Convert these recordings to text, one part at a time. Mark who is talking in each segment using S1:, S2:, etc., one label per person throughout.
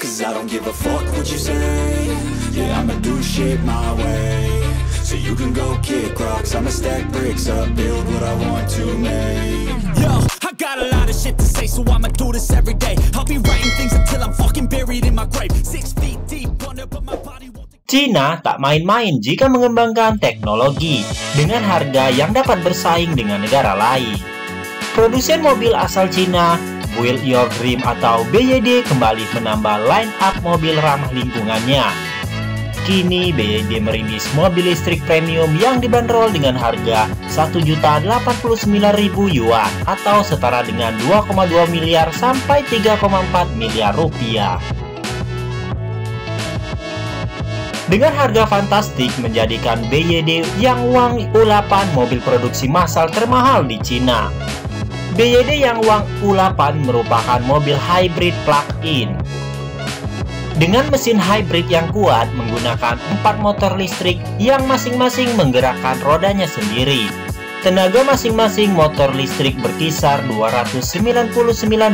S1: 'cause I don't give a fuck what you say. Yeah, I'ma do shit my way. So you can go kick rocks, I'ma stack bricks up, build what I want to make.
S2: Yo, I got a lot of shit to say, so I'ma do this every day. I'll be writing things until I'm fucking buried in my grave. 6 feet deep under, but my body won't.
S3: China tak main-main jika mengembangkan teknologi dengan harga yang dapat bersaing dengan negara lain. Produsen mobil asal China, Build Your Dream atau BYD kembali menambah line up mobil ramah lingkungannya. Kini BYD merilis mobil listrik premium yang dibanderol dengan harga 1.089.000 yuan atau setara dengan 2,2 miliar sampai 3,4 miliar rupiah. Dengan harga fantastik menjadikan BYD Yangwang U8 mobil produksi massal termahal di Cina. BYD Yangwang U8 merupakan mobil hybrid plug-in. Dengan mesin hybrid yang kuat menggunakan 4 motor listrik yang masing-masing menggerakkan rodanya sendiri. Tenaga masing-masing motor listrik berkisar 299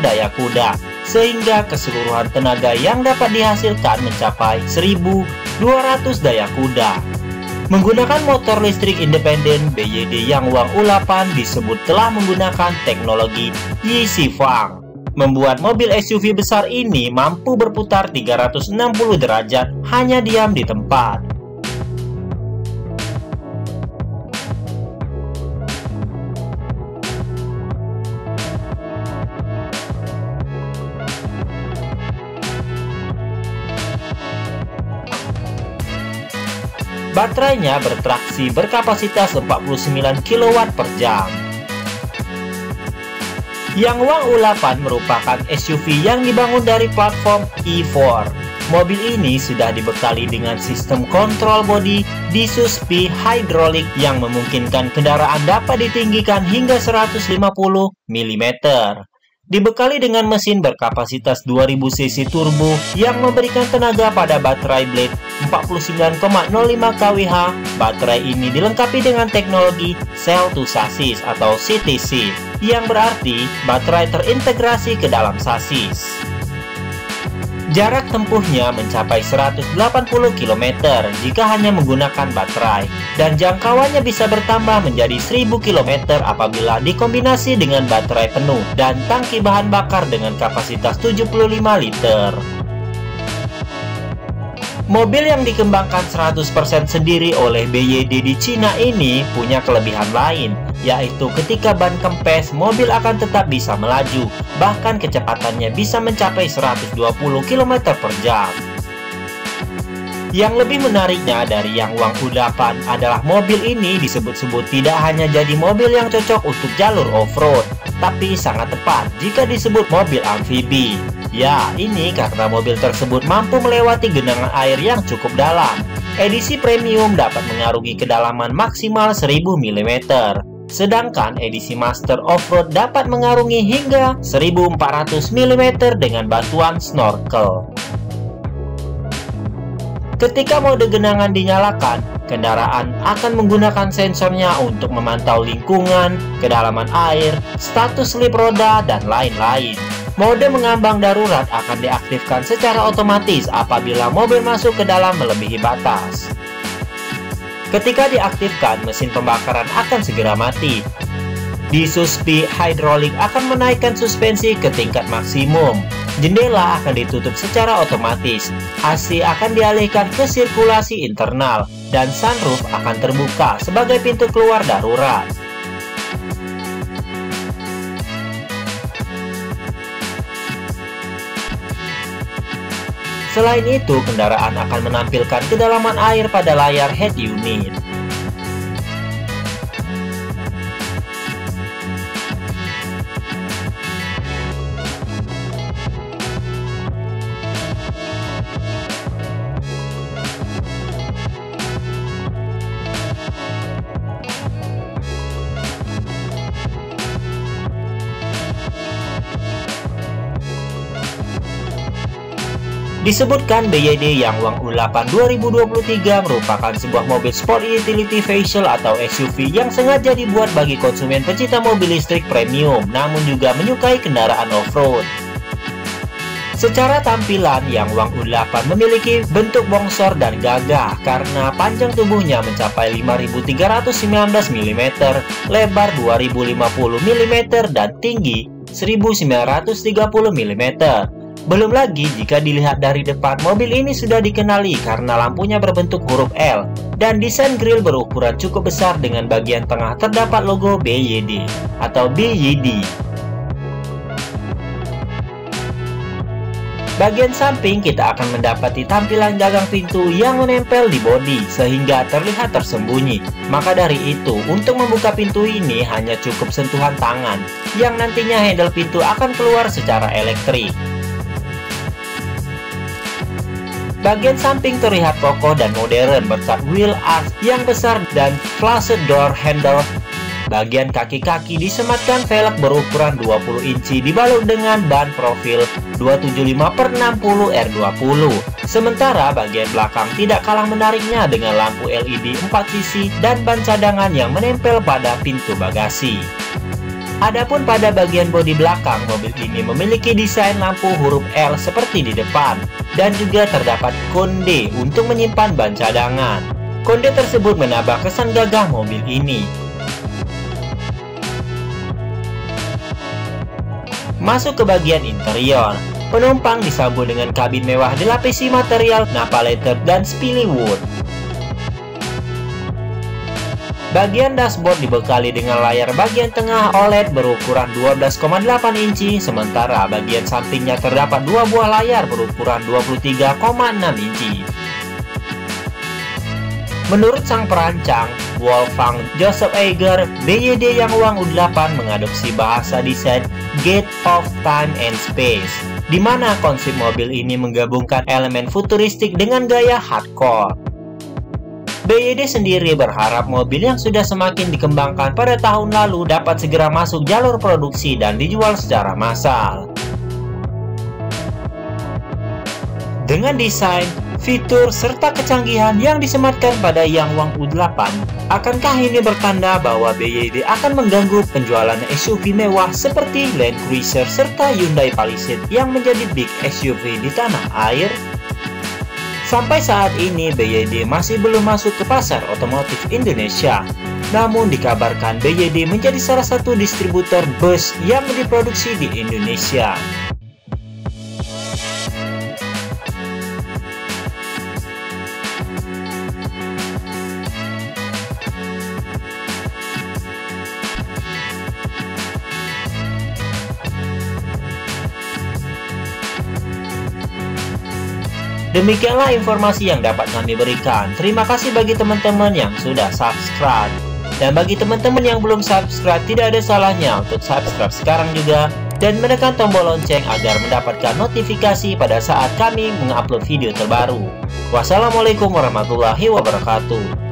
S3: daya kuda, sehingga keseluruhan tenaga yang dapat dihasilkan mencapai 1.200 daya kuda. Menggunakan motor listrik independen, BYD Yangwang U8 disebut telah menggunakan teknologi Yixifang, membuat mobil SUV besar ini mampu berputar 360 derajat hanya diam di tempat. Baterainya bertraksi berkapasitas 49 kW per jam. Yangwang U8 merupakan SUV yang dibangun dari platform E4. Mobil ini sudah dibekali dengan sistem kontrol bodi disuspi hidrolik yang memungkinkan kendaraan dapat ditinggikan hingga 150 mm. Dibekali dengan mesin berkapasitas 2000 cc turbo yang memberikan tenaga pada baterai blade 49,05 kWh. Baterai ini dilengkapi dengan teknologi cell to chassis atau CTC, yang berarti baterai terintegrasi ke dalam sasis. Jarak tempuhnya mencapai 180 km jika hanya menggunakan baterai, dan jangkauannya bisa bertambah menjadi 1000 km apabila dikombinasi dengan baterai penuh dan tangki bahan bakar dengan kapasitas 75 liter. Mobil yang dikembangkan 100% sendiri oleh BYD di Cina ini punya kelebihan lain, yaitu ketika ban kempes, mobil akan tetap bisa melaju, bahkan kecepatannya bisa mencapai 120 km per jam. Yang lebih menariknya dari Yangwang U8 adalah mobil ini disebut-sebut tidak hanya jadi mobil yang cocok untuk jalur off-road, tapi sangat tepat jika disebut mobil amfibi. Ya, ini karena mobil tersebut mampu melewati genangan air yang cukup dalam. Edisi premium dapat mengarungi kedalaman maksimal 1000 mm, sedangkan edisi Master Off-Road dapat mengarungi hingga 1400 mm dengan bantuan snorkel. Ketika mode genangan dinyalakan, kendaraan akan menggunakan sensornya untuk memantau lingkungan, kedalaman air, status slip roda, dan lain-lain. Mode mengambang darurat akan diaktifkan secara otomatis apabila mobil masuk ke dalam melebihi batas. Ketika diaktifkan, mesin pembakaran akan segera mati. Disuspi hidrolik akan menaikkan suspensi ke tingkat maksimum. Jendela akan ditutup secara otomatis. AC akan dialihkan ke sirkulasi internal, dan sunroof akan terbuka sebagai pintu keluar darurat. Selain itu, kendaraan akan menampilkan kedalaman air pada layar head unit. Disebutkan BYD Yangwang U8 2023 merupakan sebuah mobil sport utility vehicle atau SUV yang sengaja dibuat bagi konsumen pecinta mobil listrik premium, namun juga menyukai kendaraan off-road. Secara tampilan, yang Wang U8 memiliki bentuk bongsor dan gagah karena panjang tubuhnya mencapai 5319 mm, lebar 2050 mm, dan tinggi 1930 mm. Belum lagi jika dilihat dari depan, mobil ini sudah dikenali karena lampunya berbentuk huruf L dan desain grill berukuran cukup besar dengan bagian tengah terdapat logo BYD atau BYD. Bagian samping kita akan mendapati tampilan gagang pintu yang menempel di bodi sehingga terlihat tersembunyi. Maka dari itu, untuk membuka pintu ini hanya cukup sentuhan tangan, yang nantinya handle pintu akan keluar secara elektrik. Bagian samping terlihat kokoh dan modern berkat wheel arch yang besar dan flush door handle. Bagian kaki-kaki disematkan velg berukuran 20 inci dibalut dengan ban profil 275/60 R20. Sementara bagian belakang tidak kalah menariknya dengan lampu LED 4 sisi dan ban cadangan yang menempel pada pintu bagasi. Adapun pada bagian bodi belakang, mobil ini memiliki desain lampu huruf L seperti di depan dan juga terdapat konde untuk menyimpan ban cadangan. Konde tersebut menambah kesan gagah mobil ini. Masuk ke bagian interior, penumpang disambut dengan kabin mewah dilapisi material nappa leather dan spilly wood. Bagian dashboard dibekali dengan layar bagian tengah OLED berukuran 12,8 inci, sementara bagian sampingnya terdapat dua buah layar berukuran 23,6 inci. Menurut sang perancang, Wolfgang Joseph Eiger, BYD yang Wang U8 mengadopsi bahasa desain Gate of Time and Space, di mana konsep mobil ini menggabungkan elemen futuristik dengan gaya hardcore. BYD sendiri berharap mobil yang sudah semakin dikembangkan pada tahun lalu dapat segera masuk jalur produksi dan dijual secara massal. Dengan desain, fitur, serta kecanggihan yang disematkan pada Yang Wang U8, akankah ini bertanda bahwa BYD akan mengganggu penjualan SUV mewah seperti Land Cruiser serta Hyundai Palisade yang menjadi big SUV di tanah air? Sampai saat ini, BYD masih belum masuk ke pasar otomotif Indonesia. Namun dikabarkan BYD menjadi salah satu distributor bus yang diproduksi di Indonesia. Demikianlah informasi yang dapat kami berikan. Terima kasih bagi teman-teman yang sudah subscribe. Dan bagi teman-teman yang belum subscribe, tidak ada salahnya untuk subscribe sekarang juga dan menekan tombol lonceng agar mendapatkan notifikasi pada saat kami mengupload video terbaru. Wassalamualaikum warahmatullahi wabarakatuh.